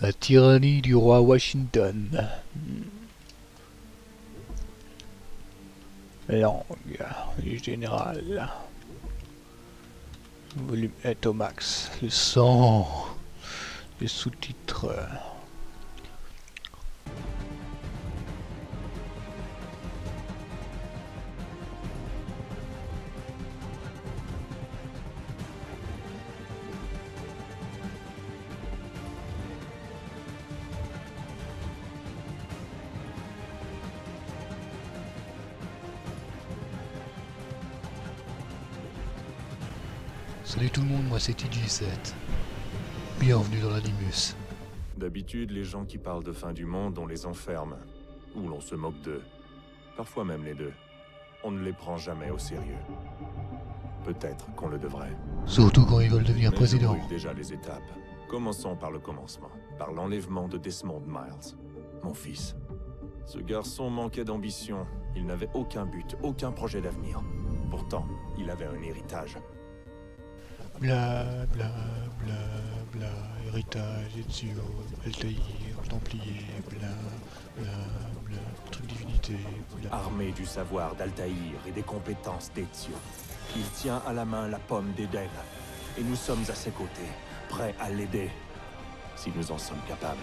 La tyrannie du roi Washington. Langue du général. Volume est au max. Le sang. Les sous-titres. Salut tout le monde, moi c'est TG7. Bienvenue dans l'Animus. D'habitude, les gens qui parlent de fin du monde, on les enferme. Ou l'on se moque d'eux. Parfois même les deux. On ne les prend jamais au sérieux. Peut-être qu'on le devrait. Surtout quand ils veulent devenir Mais président. je brûle déjà les étapes. Commençons par le commencement. Par l'enlèvement de Desmond Miles. Mon fils. Ce garçon manquait d'ambition. Il n'avait aucun but, aucun projet d'avenir. Pourtant, il avait un héritage. Bla bla bla bla, héritage, Ezio, Altaïr, Templier, bla bla bla, truc divinité, bla. Armé du savoir d'Altaïr et des compétences d'Ezio, il tient à la main la pomme d'Éden. Et nous sommes à ses côtés, prêts à l'aider, si nous en sommes capables.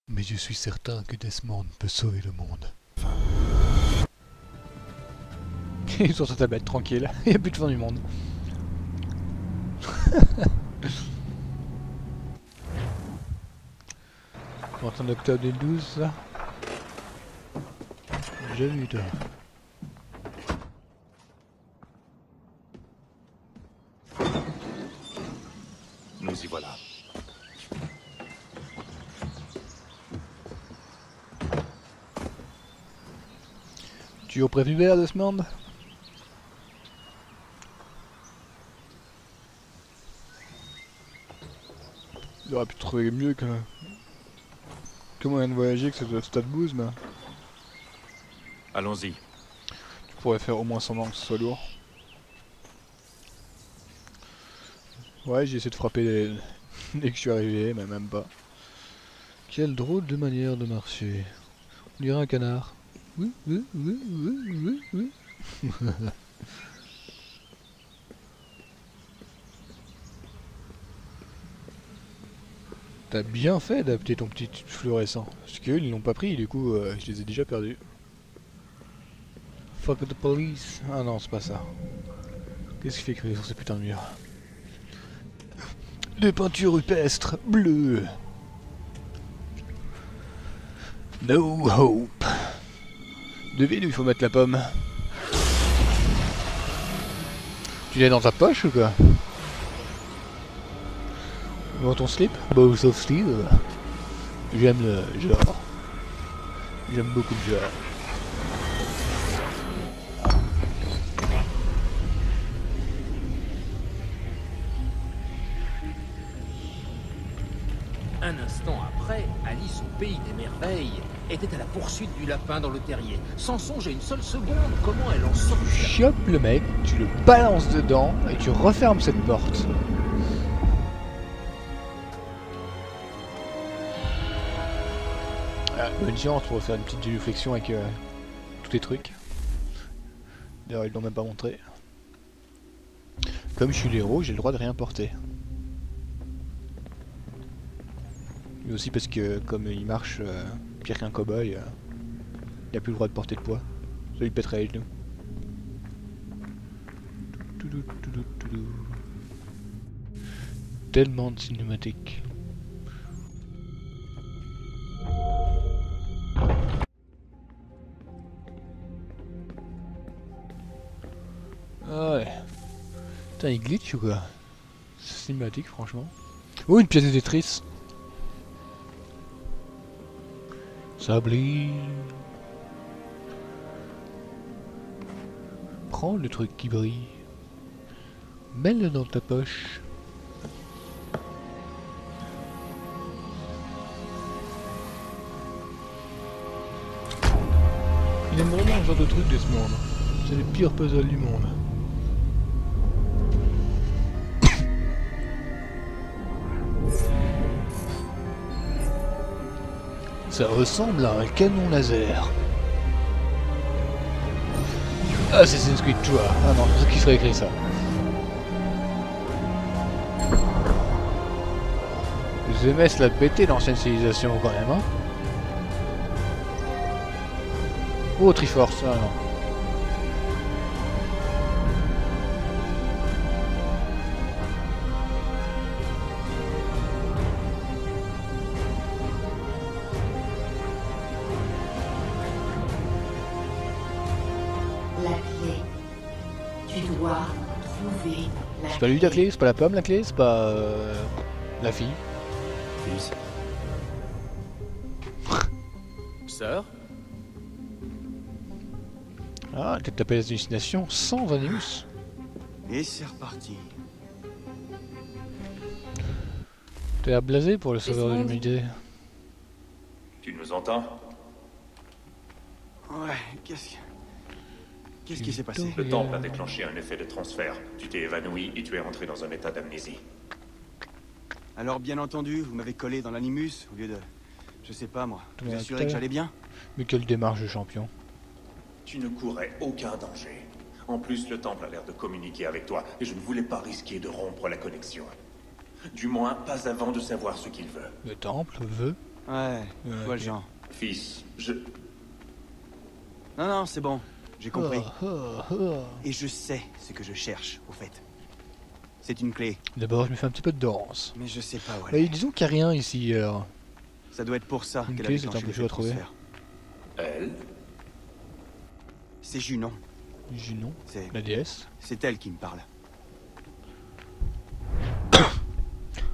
Mais je suis certain que Desmond peut sauver le monde. Il est sur sa tablette, tranquille, il n'y a plus de fin du monde. En octobre 2012, ça. J'ai vu, toi. Nous y voilà. Tu es au prévu vert, Desmond? Il aurait pu trouver mieux que moyen de voyager que ce stade boost, mais Allons-y. tu pourrais faire au moins semblant que ce soit lourd. Ouais, j'ai essayé de frapper dès que je suis arrivé, mais même pas. Quelle drôle de manière de marcher. On dirait un canard. Oui, oui, oui, oui, oui, oui. T'as bien fait d'adapter ton petit fluorescent. Parce qu'eux, ils l'ont pas pris, du coup, je les ai déjà perdus. Fuck the police. Ah non, c'est pas ça. Qu'est-ce qu'il fait écrire sur ce putain de mur? Des peintures rupestres, bleues. No hope. Devine où il faut mettre la pomme. Tu l'as dans ta poche ou quoi? Dans ton slip? Balls of Steel. J'aime le genre. J'aime beaucoup le genre. Un instant après, Alice au pays des merveilles était à la poursuite du lapin dans le terrier, sans songer une seule seconde comment elle en sortit. Tu chopes le mec, tu le balances dedans et tu refermes cette porte. Bonne chance pour faire une petite génuflexion avec tous les trucs. D'ailleurs ils l'ont même pas montré. Comme je suis l'héros, j'ai le droit de rien porter. Mais aussi parce que comme il marche pire qu'un cow-boy, il a plus le droit de porter de poids. Ça lui pèterait les genoux. Tellement de cinématiques. Ah ouais. Putain, il glitch ou quoi? C'est cinématique, franchement. Oh, une pièce de Tetris. Ça brille. Prends le truc qui brille. Mets-le dans ta poche. Il aime vraiment ce genre de truc, Desmond. C'est le pire puzzle du monde. Ça ressemble à un canon laser. Ah, c'est Assassin's Creed 3. Ah non, c'est qui serait écrit ça. Les MS l'a pété l'ancienne civilisation quand même, hein. Oh, Triforce, ah non. La clé. Tu dois trouver la C'est pas lui la clé, c'est pas la pomme la clé, c'est pas la fille. Fils. Sœur? Ah, t'as tapé la destination sans Animus. Et c'est reparti. T'as l'air blasé pour le sauveur de Desmond. l'humanité. Tu nous entends? Ouais, qu'est-ce qui s'est passé? Le temple a déclenché un effet de transfert. Tu t'es évanoui et tu es rentré dans un état d'amnésie. Alors bien entendu, vous m'avez collé dans l'animus au lieu de... Je sais pas moi, vous Ouais, assurer que j'allais bien? Mais quelle démarche de champion. Tu ne courais aucun danger. En plus, le temple a l'air de communiquer avec toi et je ne voulais pas risquer de rompre la connexion. Du moins, pas avant de savoir ce qu'il veut. Le temple veut. Ouais, je vois le ok. genre. Fils, Non, c'est bon, j'ai compris. Oh. Et je sais ce que je cherche, au fait. C'est une clé, D'abord, je me fais un petit peu de danse. mais je sais pas où elle Mais est. disons qu'il n'y a rien ici alors. Ça doit être pour ça Une qu'elle a clé, c'est déclenché un peu l'effet chaud à de trouver. transfert. elle, C'est Junon, Junon, c'est la déesse. elle qui me parle.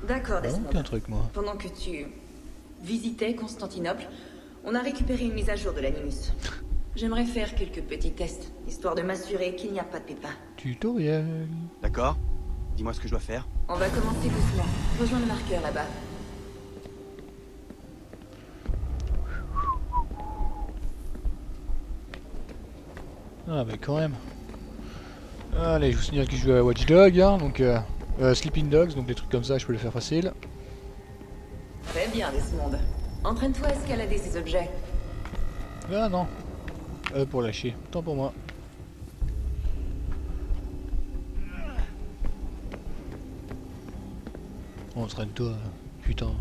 D'accord, Oh, Desmond. t'as un truc moi. Pendant que tu visitais Constantinople, on a récupéré une mise à jour de l'Animus. J'aimerais faire quelques petits tests, histoire de m'assurer qu'il n'y a pas de pépins. Tutoriel. D'accord? Dis-moi ce que je dois faire. On va commencer doucement. Rejoins le marqueur là-bas. Ah mais quand même. Allez, je vous signale que je joue à Watch Dogs, hein, donc Sleeping Dogs, donc des trucs comme ça, je peux le faire facile. Très bien, Desmond. Entraîne-toi à escalader ces objets. Ah non. Pour lâcher. Tant pour moi. Entraîne-toi. Putain.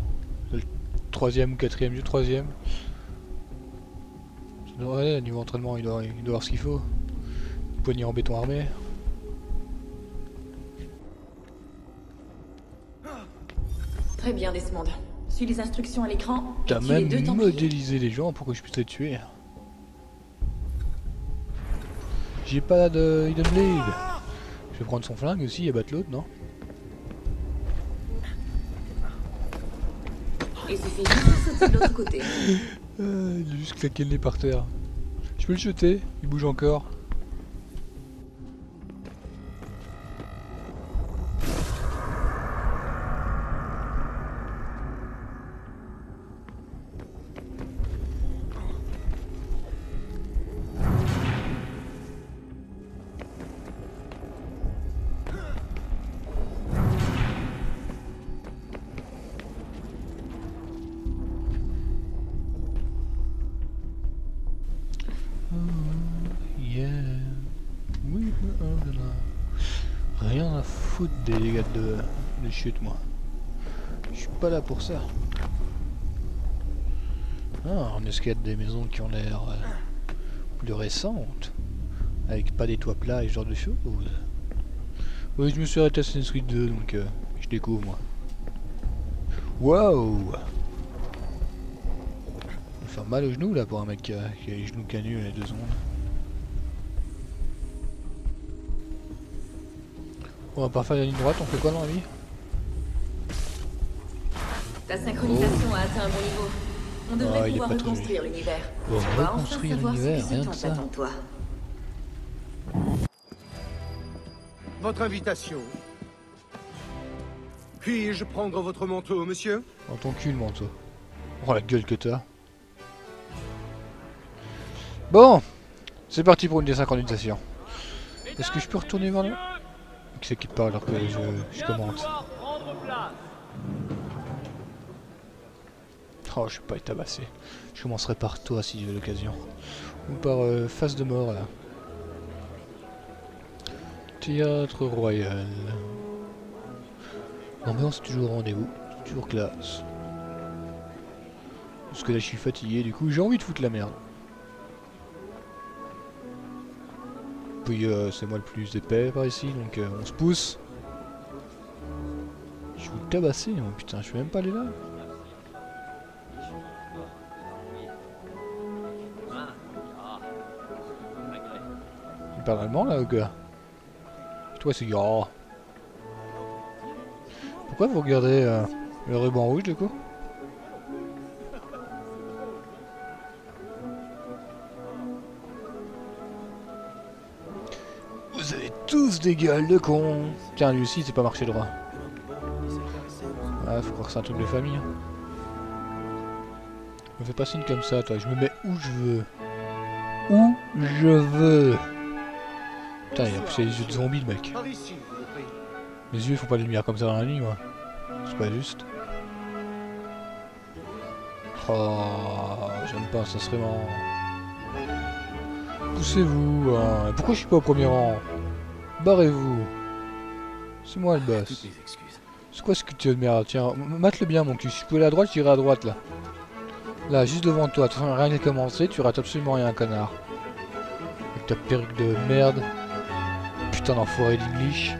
C'est le troisième ou quatrième jeu, troisième. Ça devrait aller, niveau entraînement, il doit avoir ce qu'il faut. Poignée en béton armé. Très bien, Desmond. Suis les instructions à l'écran. T'as et tue les même deux Templiers. modélisé les gens pour que je puisse les tuer. J'ai pas de Hidden Blade. Je vais prendre son flingue aussi et battre l'autre, non? Il suffit juste de sauter de l'autre côté. Il a juste claqué le nez par terre. Je peux le jeter, il bouge encore. Yeah. Oui, rien à foutre des dégâts de chute, moi. Je suis pas là pour ça. Ah, on escalade des maisons qui ont l'air plus récentes, avec pas des toits plats et ce genre de choses. Oui, je me suis arrêté à Assassin's Creed 2, donc je découvre, moi. Waouh! Ça fait mal aux genoux, là, pour un mec qui a les genoux canus les 2 secondes. On va pas faire la ligne droite, on fait quoi dans la vie? Ta synchronisation a atteint un bon niveau. On devrait Ah, il est pouvoir pas très reconstruire l'univers. Bon, On va enfin reconstruire savoir ce l'univers, qui se rien que tente ça. attend de toi. Votre invitation. Puis-je prendre votre manteau, monsieur? Dans ton cul, le manteau. Oh, la gueule que t'as. Bon, c'est parti pour une désynchronisation. Est-ce que je peux retourner vers là? Qui c'est qui parle alors que je commente? Oh, je vais pas être tabassé. Je commencerai par toi si j'ai l'occasion. Ou par face de mort là. Théâtre royal. L'ambiance est toujours au rendez-vous. Toujours classe. Parce que là je suis fatigué, du coup j'ai envie de foutre la merde. Puis c'est moi le plus épais par ici, donc on se pousse. Je vais vous tabasser, oh, putain, je vais même pas aller là. Il parle allemand là ou quoi? Toi c'est oh. Pourquoi vous regardez le ruban rouge du coup? Vous avez tous des gueules de cons. Tiens, lui aussi, c'est pas marché droit. Ah, faut croire que c'est un truc de famille. Me fais pas signe comme ça, toi. Je me mets où je veux. Où je veux. Putain, il a poussé les yeux de zombie, le mec. Mes yeux, faut pas les lumières comme ça dans la nuit, moi. C'est pas juste. Oh, j'aime pas, ça serait marrant. Poussez-vous, hein. Pourquoi je suis pas au premier rang? Barrez-vous. C'est moi le boss. C'est quoi ce cul de merde? Tiens, mate-le bien mon cul. Si je pouvais aller à droite, j'irais à droite là. Là, juste devant toi. De toute façon, rien n'est commencé, tu rates absolument rien, connard. Avec ta perruque de merde. Putain d'enfoiré d'English.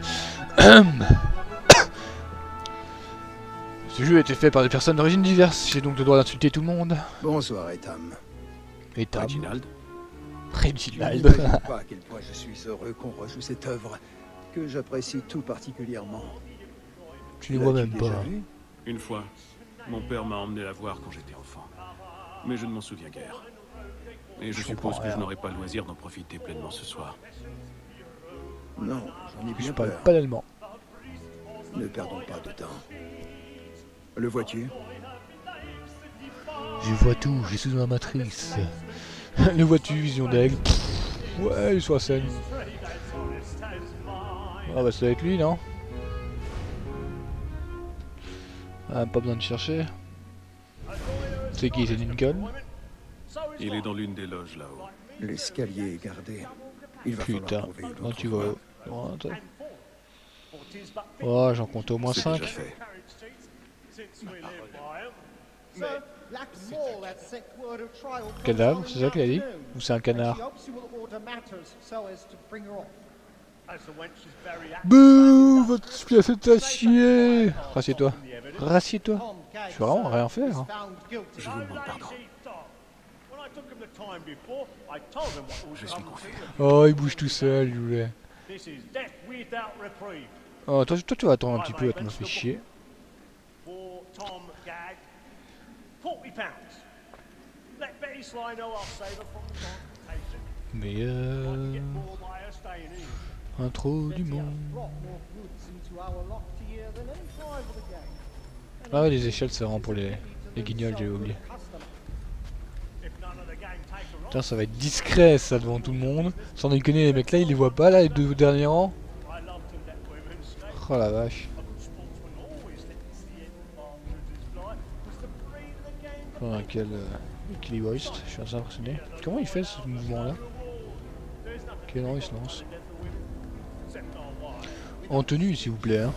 Ce jeu a été fait par des personnes d'origine diverses. J'ai donc le droit d'insulter tout le monde. Bonsoir, Etam. Etam. Reginald. Reginald. N'imagine pas à quel point je suis heureux qu'on rejoue cette œuvre que j'apprécie tout particulièrement. Tu les vois même L'as-tu déjà pas. vu? Une fois, mon père m'a emmené la voir quand j'étais enfant. Mais je ne m'en souviens guère. Et je suppose que je n'aurai pas le loisir d'en profiter pleinement ce soir. Non, j'en ai Je bien parle peur. pas l'allemand. Ne perdons pas de temps. Le vois-tu? Je vois tout, j'ai sous ma matrice. Le vois-tu, vision d'aigle. Ouais, il est sur la scène. Ah bah c'est avec lui, non? Ah, pas besoin de chercher. C'est qui, c'est Lincoln? Il est dans l'une des loges là-haut. L'escalier est gardé. Il va Putain, falloir trouver une non autre tu voie. vois. Oh, j'en compte au moins C'est 5. déjà fait. Cadavre, c'est ça qu'il a dit? Ou c'est un canard? Bouh, votre pièce est à chier! Rassieds-toi. Rassieds-toi. Je vais vraiment rien faire. Hein. Je vous demande pardon. Je suis confus. Oh, il bouge tout seul, il voulait. Oh, toi tu vas attendre un petit peu, tu me fais chier. Mais intro du monde. Ah ouais, les échelles c'est vraiment pour les guignols, j'ai oublié. Putain, ça va être discret ça devant tout le monde. Sans déconner, les mecs là ils les voient pas là, les deux derniers rangs. Oh la vache. Enfin, quel équilibriste, je suis assez impressionné. Comment il fait ce mouvement là? Quel rang il se lance? En tenue s'il vous plaît hein.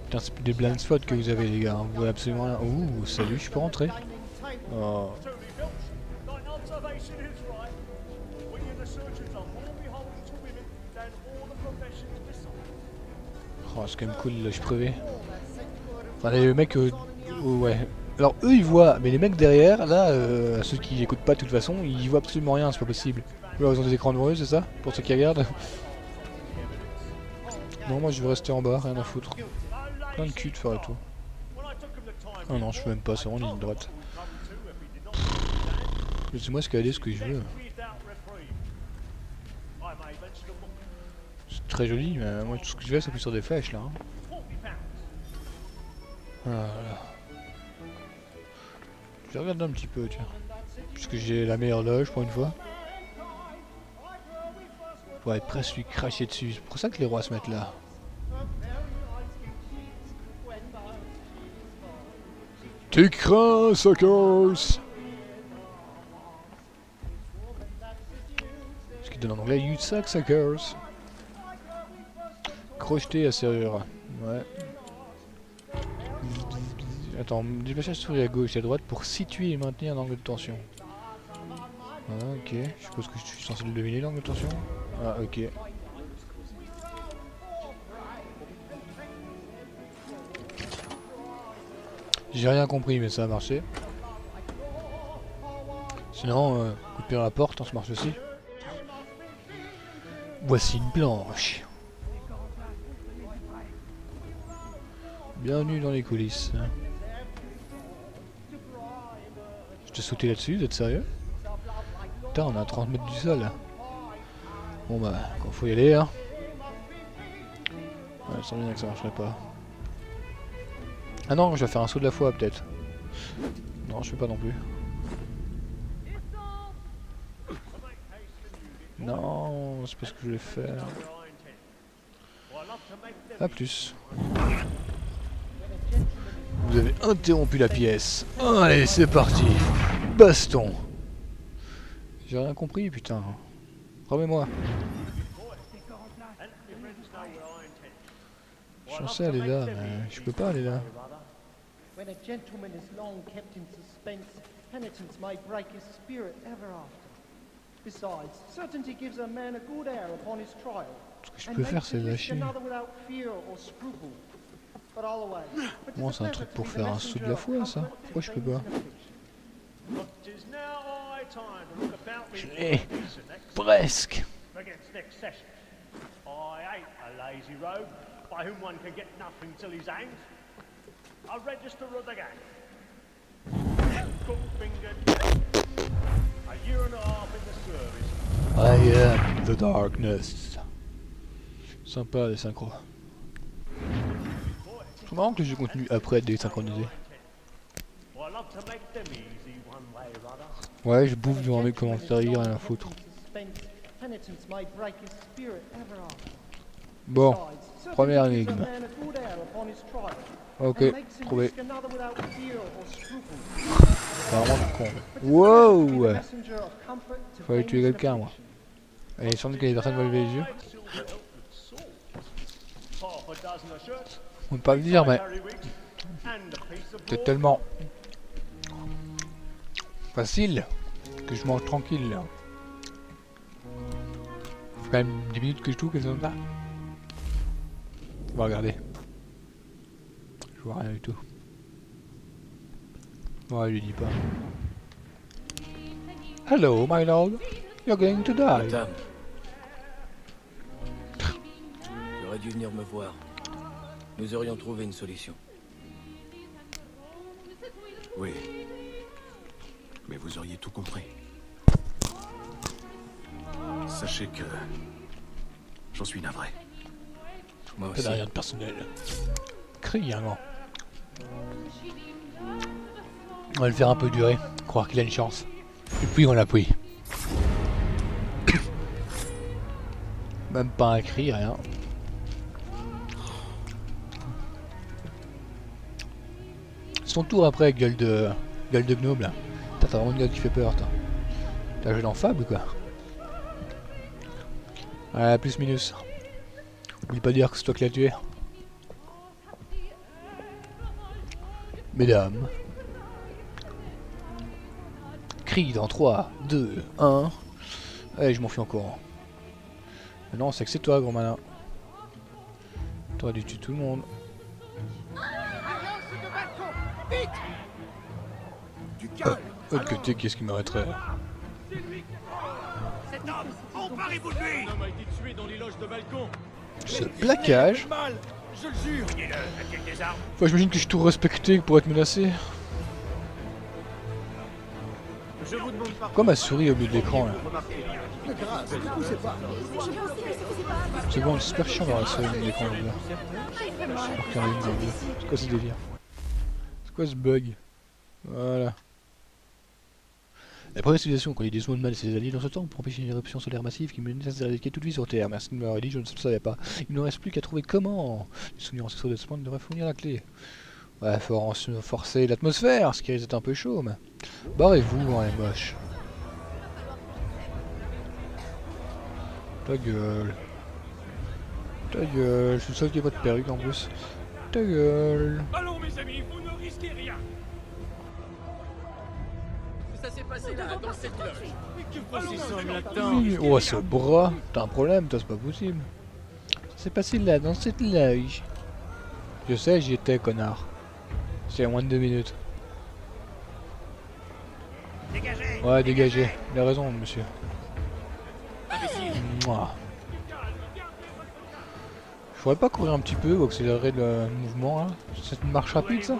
Putain, c'est plus des blind spots que vous avez les gars, hein. Vous voyez absolument rien. Ouh, salut, je peux rentrer. Oh. Oh, c'est quand même cool, là, je suis crevé. Enfin, les mecs, ouais. Alors, eux, ils voient, mais les mecs derrière, là, ceux qui écoutent pas de toute façon, ils voient absolument rien, c'est pas possible. Là, ils ont des écrans devant eux, c'est ça? Pour ceux qui regardent. Non, moi, je vais rester en bas, rien à foutre. Plein de cul de faire et tout. Ah non, je peux même pas, c'est vraiment une ligne droite. Laissez-moi escalader ce que je veux. C'est très joli, mais moi tout ce que je veux, c'est plus sur des flèches là. Hein. Voilà. Je vais regarder un petit peu, tiens. Puisque j'ai la meilleure loge pour une fois. Ouais, presque lui cracher dessus. C'est pour ça que les rois se mettent là. T'es craint, suckers! Ce qui donne en anglais You suck, suckers. Crocheté à serrure. Ouais. Attends, déplacer la souris à gauche et à droite pour situer et maintenir l'angle de tension. Ah, ok. Je suppose que je suis censé le deviner l'angle de tension. Ah, ok. J'ai rien compris, mais ça a marché. Sinon, couper la porte, ça marche aussi. Voici une planche. Bienvenue dans les coulisses. Je t'ai sauté là-dessus, vous êtes sérieux? Putain, on est à 30 mètres du sol là. Bon bah, quand faut y aller, hein. Ouais, je sens bien que ça marcherait pas. Ah non, je vais faire un saut de la foi peut-être. Non, je fais pas non plus. Non, c'est pas ce que je voulais faire. A plus. Vous avez interrompu la pièce. Allez, c'est parti. Baston. J'ai rien compris, putain. Remets-moi. Je suis censé aller là, mais je peux pas aller là. When a gentleman is long kept in suspense, penitence may break his spirit ever after. Besides, certainty gives a man a good air upon his trial. Ce que je peux faire, c'est lâcher. Bon, c'est un truc pour faire un saut de la foi, ça. Pourquoi je peux pas? Je l'ai. Presque. I am the darkness. Sympa les synchros. C'est marrant que le jeu continue après être désynchronisé. Ouais, je bouffe devant mes commentaires, rien à foutre. Bon, première énigme. Ok, trouvé. C'est vraiment con. Wow! Fallait tuer quelqu'un, moi. Et il semble que les personnes vont lever les yeux. On peut pas le dire, mais c'est tellement facile que je mange tranquille là. Ça fait quand même 10 minutes que je joue, quelque chose comme ça. On va regarder. Je vois rien du tout. Ouais, il lui dit pas. Hello, my lord. You're going to die. Madame. Tu aurais dû venir me voir. Nous aurions trouvé une solution. Oui. Mais vous auriez tout compris. Sachez que... j'en suis navré. Moi aussi. Ça n'a rien de personnel. Crie, hein, non. On va le faire un peu durer. Croire qu'il a une chance. Et puis on l'appuie. Même pas un cri, rien. Son tour après, gueule de gnome là. T'as vraiment une gueule qui fait peur, toi. T'as joué dans Fable ou quoi? Ouais, plus minus. Oublie pas de dire que c'est toi qui l'as tué. Mesdames. Crie dans 3, 2, 1. Allez, je m'en fais encore. Non, c'est que c'est toi, gros malin. T'aurais dû tuer tout le monde. Autre côté, qu'est-ce qui m'arrêterait? Ce plaquage. Enfin, j'imagine que je suis tout respecté pour être menacé. Pourquoi ma souris au milieu de l'écran là? C'est bon, c'est super chiant d'avoir la souris au milieu de l'écran là. C'est quoi ce délire? C'est quoi ce bug? Voilà. La première civilisation qu'on lit des zones mal et ses alliés dans ce temps pour empêcher une éruption solaire massive qui menacent d'éradiquer toute vie sur Terre. Merci de m'avoir dit, je ne le savais pas. Il ne reste plus qu'à trouver comment. Les souvenirs ancestraux de ce monde devraient fournir la clé. Ouais, faut forcer l'atmosphère, ce qui risque d'être un peu chaud, mais... Barrez-vous, hein, les moches. Ta gueule. Ta gueule, je suis sûr qu'il n'y a pas de perruque en plus. Ta gueule. Allons mes amis, vous ne risquez rien. Ça s'est passé là, dans cette loge. Mais que faut Oui. Oh, ce bras. T'as un problème, toi, c'est pas possible. Ça s'est passé là, dans cette loge. Je sais, j'y étais, connard. C'est à moins de 2 minutes. Dégagez. Ouais, dégagez. Il a raison, monsieur. Mouah. Je pourrais pas courir un petit peu ou accélérer le mouvement là? C'est une marche rapide ça?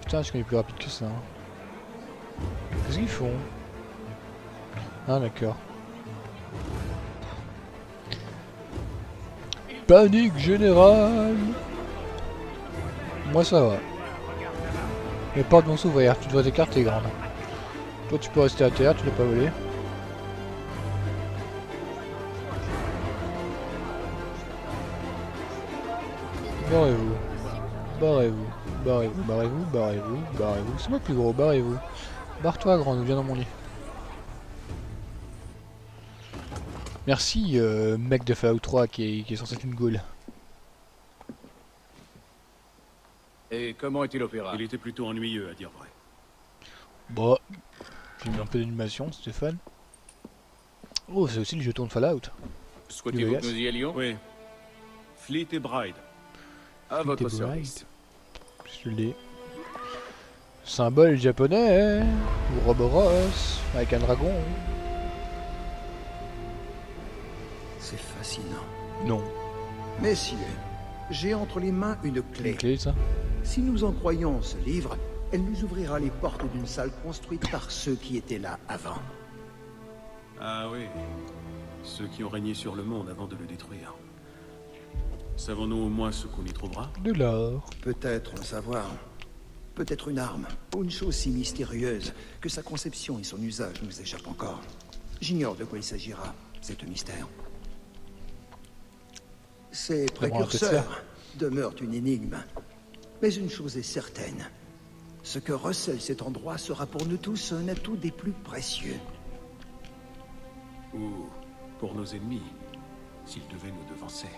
Putain, je connais plus rapide que ça. Hein. Qu'est-ce qu'ils font? Ah d'accord. Panique générale. Moi ça va. Les portes vont s'ouvrir, tu dois t'écarter grande. Toi tu peux rester à terre, tu l'as pas volé. Barrez-vous. Barrez-vous. Barrez-vous. Barrez-vous. Barrez-vous. Barrez-vous. C'est moi le plus gros, barrez-vous. Barre-toi grand, viens dans mon lit. Merci mec de Fallout 3 qui est censé être une gaule. Et comment était l'opéra? Il était plutôt ennuyeux, à dire vrai. Bah, j'ai mis un peu d'animation, c'était fun. Oh, c'est aussi le jeton de Fallout. Souhaitez-vous que nous y allions? Oui. Fleet et Bride. À votre service. Je l'ai. Symbole japonais, Ouroboros, avec un dragon. C'est fascinant. Non. Messieurs, j'ai entre les mains une clé. Une clé, ça? Si nous en croyons ce livre, elle nous ouvrira les portes d'une salle construite par ceux qui étaient là avant. Ah oui. Ceux qui ont régné sur le monde avant de le détruire. Savons-nous au moins ce qu'on y trouvera? De l'or. Peut-être un savoir, peut-être une arme, ou une chose si mystérieuse que sa conception et son usage nous échappent encore. J'ignore de quoi il s'agira, c'est un mystère. Ces précurseurs demeurent une énigme. Mais une chose est certaine. Ce que recèle cet endroit sera pour nous tous un atout des plus précieux. Ou pour nos ennemis, s'ils devaient nous devancer.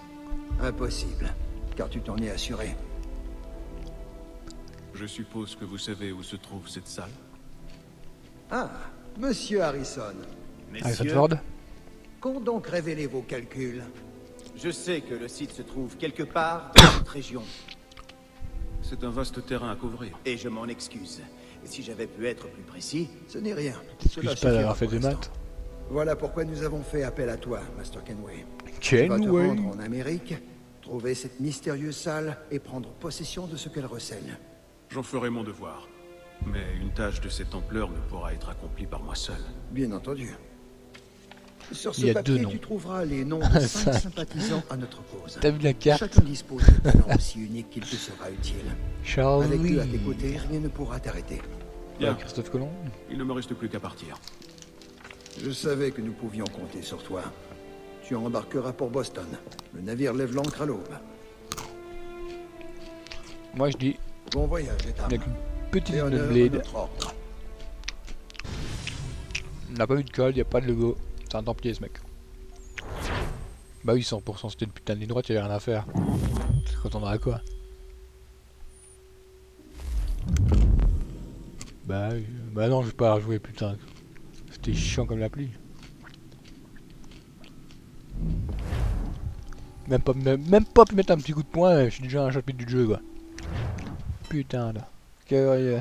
Impossible, car tu t'en es assuré. Je suppose que vous savez où se trouve cette salle? Ah, Monsieur Harrison. Harrison Ford. Qu'ont donc révélé vos calculs? Je sais que le site se trouve quelque part dans cette région. C'est un vaste terrain à couvrir. Et je m'en excuse. Et si j'avais pu être plus précis... Ce n'est rien. Excuse pas d'avoir fait des maths. Voilà pourquoi nous avons fait appel à toi, Master Kenway. Kenway. Tu vas te rendre en Amérique, trouver cette mystérieuse salle et prendre possession de ce qu'elle recèle. J'en ferai mon devoir. Mais une tâche de cette ampleur ne pourra être accomplie par moi seul. Bien entendu. Sur Il y ce a deux papier, noms. tu trouveras les noms de 5 sympathisants à notre cause. T'as vu la carte? Chacun dispose d'un talent aussi unique qu'il te sera utile. Charlie. Avec eux à tes côtés, rien ne pourra t'arrêter. Bien. Christophe Colomb. Il ne me reste plus qu'à partir. Je savais que nous pouvions compter sur toi. Tu embarqueras pour Boston. Le navire lève l'ancre à l'aube. Moi je dis, Bon voyage, Ethan. avec une petite Et honneur à blade. notre ordre. On n'a pas eu de code, y a pas de logo. C'est un templier ce mec. Bah oui, 100%, c'était une putain de ligne droite, y'avait rien à faire. Quand on a à quoi? Bah oui, bah non, je vais pas la rejouer, putain. C'était chiant comme la pluie. Même pas pu mettre un petit coup de poing, je suis déjà à un chapitre du jeu quoi. Putain là. Curieux.